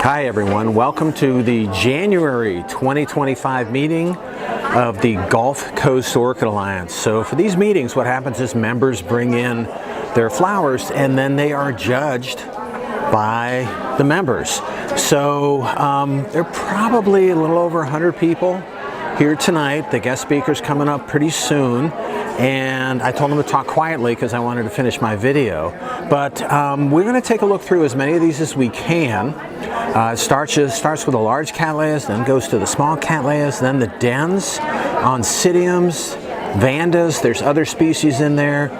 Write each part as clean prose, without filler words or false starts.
Hi everyone, welcome to the January 2025 meeting of the Gulf Coast Orchid Alliance. So for these meetings, what happens is members bring in their flowers and then they are judged by the members. So there are probably a little over 100 people here tonight. The guest speaker's coming up pretty soon. And I told them to talk quietly because I wanted to finish my video. But we're going to take a look through as many of these as we can. It starts with the large cattleyas, then goes to the small cattleyas, then the dens, Oncidiums, vandas. There's other species in there,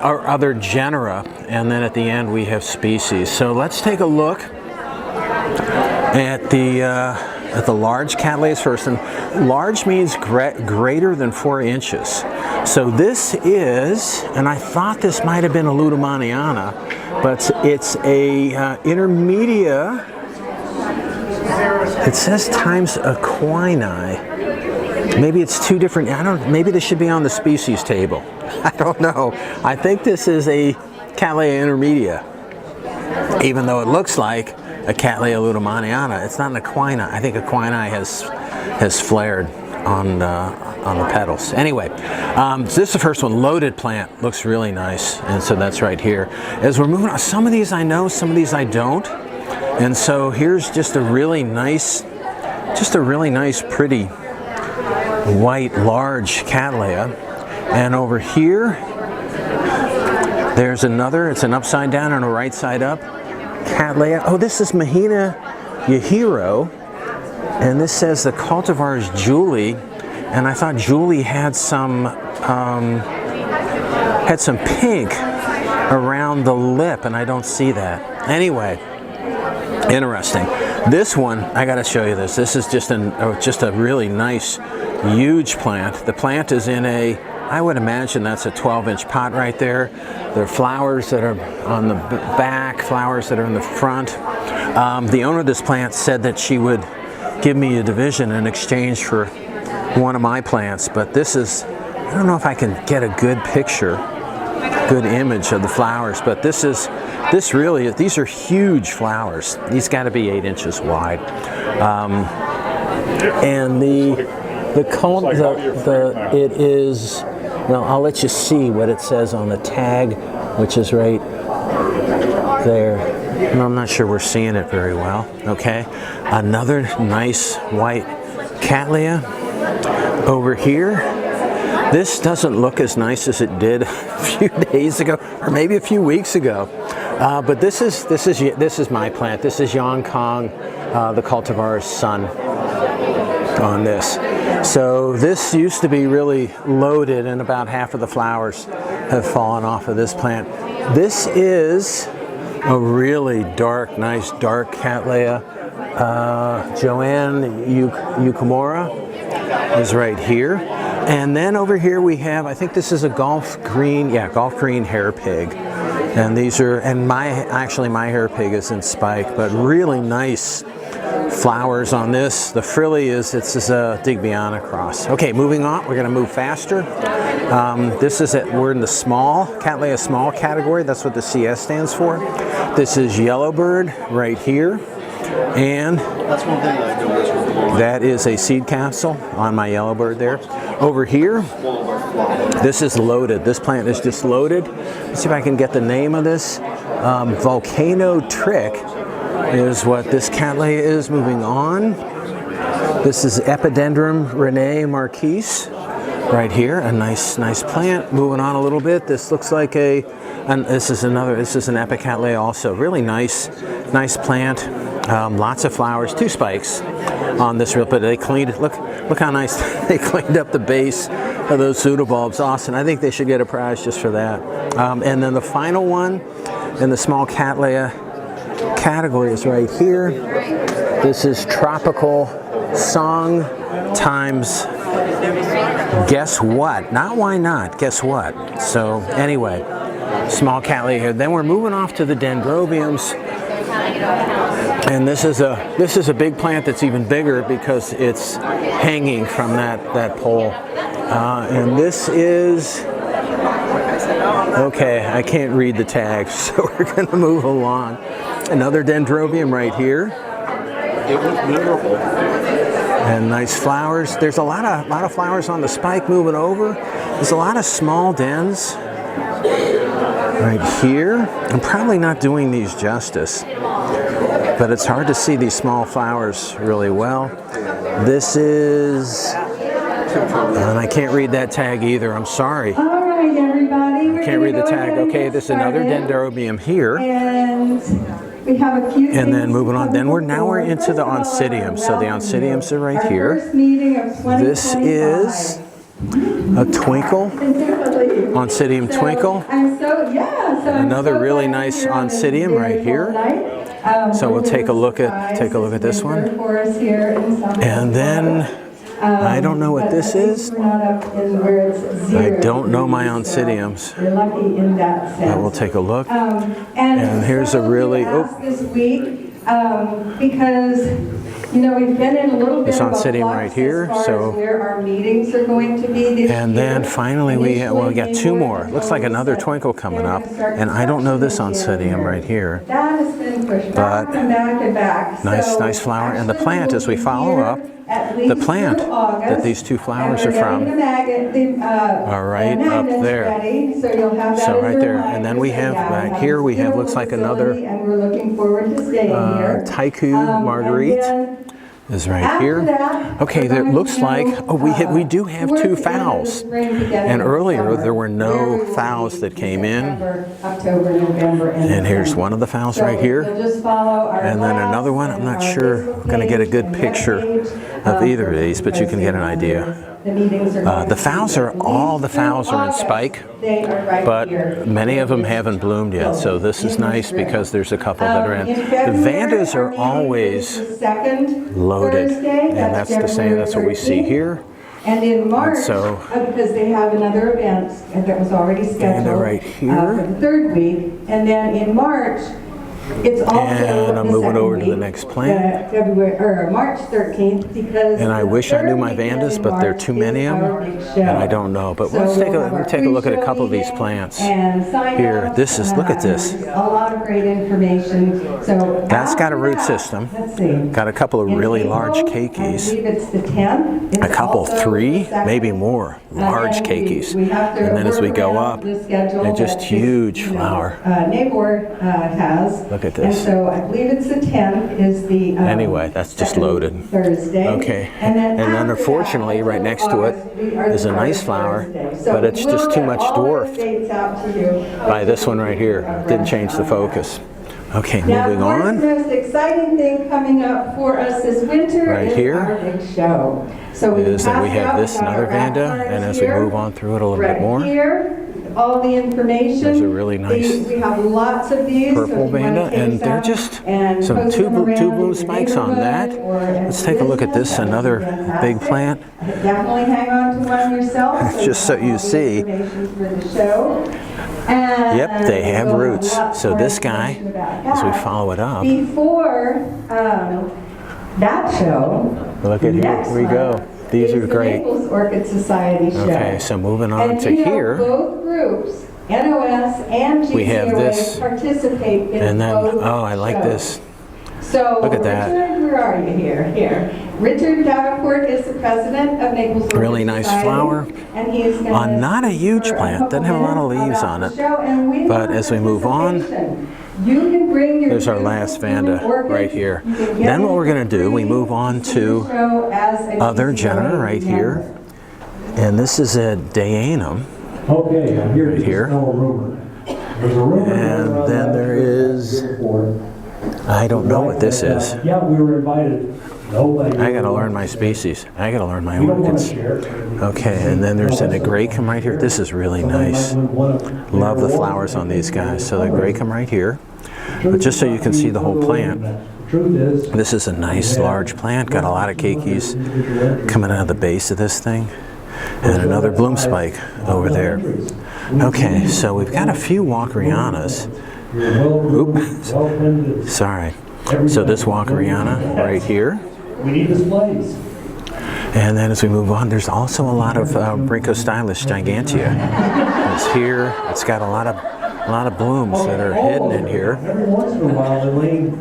or other genera, and then at the end we have species. So let's take a look at the large cattleyas first, and large means greater than 4 inches. So this is, and I thought this might have been a Ludomaniana, but it's a intermedia. It says times equini. Maybe it's two different. Maybe this should be on the species table. I don't know. I think this is a Cattleya intermedia, even though it looks like a Cattleya Ludomaniana. It's not an equina. I think equini has flared on the petals. Anyway, so this is the first one. Loaded plant, looks really nice, and so that's right here. As we're moving on, some of these I know, some of these I don't, and so here's just a really nice, pretty white large Cattleya, and over here there's another. It's an upside down and a right side up Cattleya. Oh, this is Mahina Yahiro, and this says the cultivar is Julie, and I thought Julie had some pink around the lip, and I don't see that. Anyway, interesting. This one, I got to show you this. This is just a really nice, huge plant. The plant is in a, I would imagine that's a 12-inch pot right there. There are flowers that are on the back, flowers that are in the front. The owner of this plant said that she would give me a division in exchange for one of my plants, but this is, I don't know if I can get a good picture, good image of the flowers, but these are huge flowers. These got to be 8 inches wide. And it is, well, I'll let you see what it says on the tag, which is right there. And I'm not sure we're seeing it very well. Okay, another nice white Cattleya over here. This doesn't look as nice as it did a few days ago, or maybe a few weeks ago. But this is my plant. This is Yang Kong, the cultivar's son on this. So this used to be really loaded, and about half of the flowers have fallen off of this plant. This is a really dark, nice dark Cattleya. Joanne Yukamura is right here. And then over here we have, I think this is a Gulf Green hair pig. And these are, and my hair pig is in spike, but really nice flowers on this. The frilly it's a Digbyana cross. Okay, moving on, we're gonna move faster. We're in the small, Cattleya small category. That's what the CS stands for. This is Yellowbird right here. And that's one thing I noticed. That is a seed capsule on my Yellowbird there. Over here, this is loaded. This plant is just loaded. Let's see if I can get the name of this. Volcano Trick is what this Cattleya is. Moving on. This is Epidendrum Rene Marquise right here. A nice plant. Moving on a little bit. This looks like this is an Epicattleya also. Really nice plant. Lots of flowers, 2 spikes on this real, but they cleaned it. Look how nice they cleaned up the base of those pseudobulbs. Awesome. I think they should get a prize just for that. And then the final one in the small Cattleya category is right here. This is Tropical Song times guess what? Not why not, guess what? So anyway, small Cattleya here. Then we're moving off to the Dendrobiums. And this is a big plant that's even bigger because it's hanging from that pole. And this is Okay, I can't read the tags, so we're going to move along. Another Dendrobium right here. It was beautiful. And nice flowers. There's a lot of flowers on the spike moving over. There's a lot of small dens right here. I'm probably not doing these justice, but it's hard to see these small flowers really well. This is, and I can't read that tag either, I'm sorry. All right, everybody. I can't read the tag. Okay, this is another Dendrobium here. And we have a few. And then moving on, then we're into the Oncidium. So the Oncidiums are right here. This is a twinkle, Oncidium twinkle. Another really nice Oncidium right here. So we'll take a look at this one. And then I don't know what this is. I don't know my Oncidiums. But we'll take a look. And here's a really because we've been in a little bit of a flux right here, as far as where our meetings are going to be this and then finally we got two more. Looks like another twinkle coming up, and I don't know this Oncidium right here. That has been pushed back and back and back. Nice flower, and the plant as we follow up, the plant that these two flowers are from are right up there. So right there, and then we have back here we have looks like another Taiku Marguerite is right here. Okay, that looks like we do have two phals, and earlier there were no phals that came in. And here's one of the phals right here, and then another one. I'm not sure we're going to get a good picture of either of these, but you can get an idea. The phals are in spike, but many of them haven't bloomed yet. So this is nice because there's a couple that are in. The vandas are always loaded, and that's the same. That's what we see here. And in March, because they have another event that was already scheduled right here. For the third week, and then in March. It's also and I'm moving over to the next plant. March 13th, because. And I wish I knew my vandas, but there are too many of them, and I don't know. But let's take a look at a couple of these plants. Here, this is, look at this. A lot of great information. So that's got a root system. Let's see. Got a couple of really large keikis. I believe it's the 10th. A couple, three, maybe more, large keikis. And then as we go up, they're just huge flower. Neighbor has. Look at this. And so I believe it's the 10th is the anyway, that's just loaded. Thursday. Okay. And then unfortunately right next to it is a nice flower, but it's just too much dwarfed by this one right here. Didn't change the focus. Okay, moving on. The most exciting thing coming up for us this winter right is here our big show. So we have this another vanda, and as we move on through it a little bit more. All the information. There's a really nice we have lots of these, purple vanda, and they're just some two bloom spikes on that. Let's take a look at this, another big plant. Definitely hang on to one yourself. Just so you see. Yep, they have roots. So this guy, as we follow it up. Before that show, look at here we go. These are great. Naples Orchid Society show. Okay, so moving on to here. Both groups, NOS and GCOA, we have this, participate in and then both I like shows. this. So look at that. Richard, where are you here? Richard Davenport is the president of Naples Orchid Really nice Society, flower. And he is on not a huge plant, doesn't have a lot of leaves on it. But as we move on, there's our last vanda right here. Then what we're going to do, we move on to other genera right here. And this is a Dayanum right here. And then there is, I don't know what this is. Yeah, we were invited. I got to learn my species. I got to learn my orchids. Okay, and then there's an agricum right here. This is really nice. Love the flowers on these guys. So the agricum right here. But just so you can see the whole plant, this is a nice large plant. Got a lot of keikis coming out of the base of this thing. And another bloom spike over there. Okay, so we've got a few Walkerianas. Oops, sorry. So this Walkeriana right here. We need displays. And then as we move on, there's also a lot of Brincostylus gigantea. It's here. It's got a lot of blooms that are hidden in here. Every once in a while, they lean.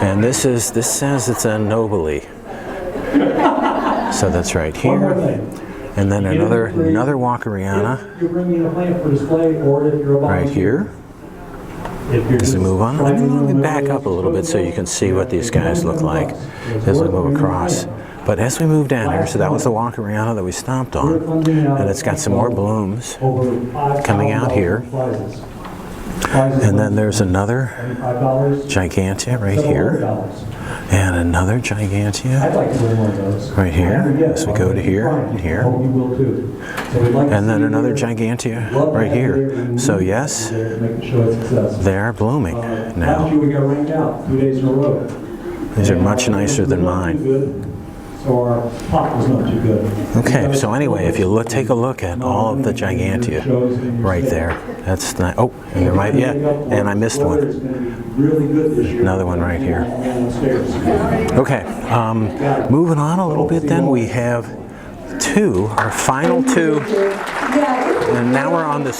And this says it's a nobile. So that's right here. And then another Walkeriana You're bringing a plant for display, or if you're a right here. As we move on, let me back up a little bit so you can see what these guys look like as we move across. But as we move down here, so that was the Walkeriana that we stopped on, and it's got some more blooms coming out here. And then there's another gigantea right here, and another gigantea right here as we go to here and here, and then another gigantea right here. So yes, they are blooming now. These are much nicer than mine. So our pot was not too good. Okay, so anyway, if you take a look at all of the gigantea right there, that's nice. Oh, and there might, yeah, and I missed one. Another one right here. Okay, moving on a little bit then, we have our final two, and now we're on the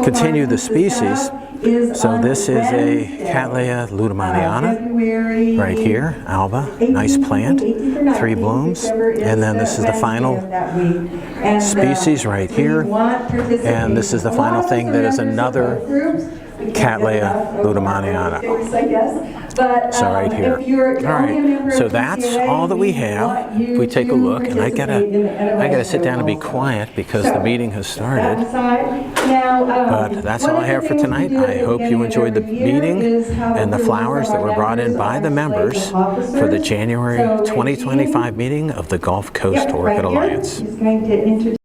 continue the species. So this is a Cattleya ludomaniana right here, alba, nice plant, 3 blooms, and then this is the final species right here, and this is the final thing that is another Cattleya ludomaniana. So right here. All right. So that's all that we have. If we take a look, and I gotta sit down and be quiet because the meeting has started. But that's all I have for tonight. I hope you enjoyed the meeting and the flowers that were brought in by the members for the January 2025 meeting of the Gulf Coast Orchid Alliance.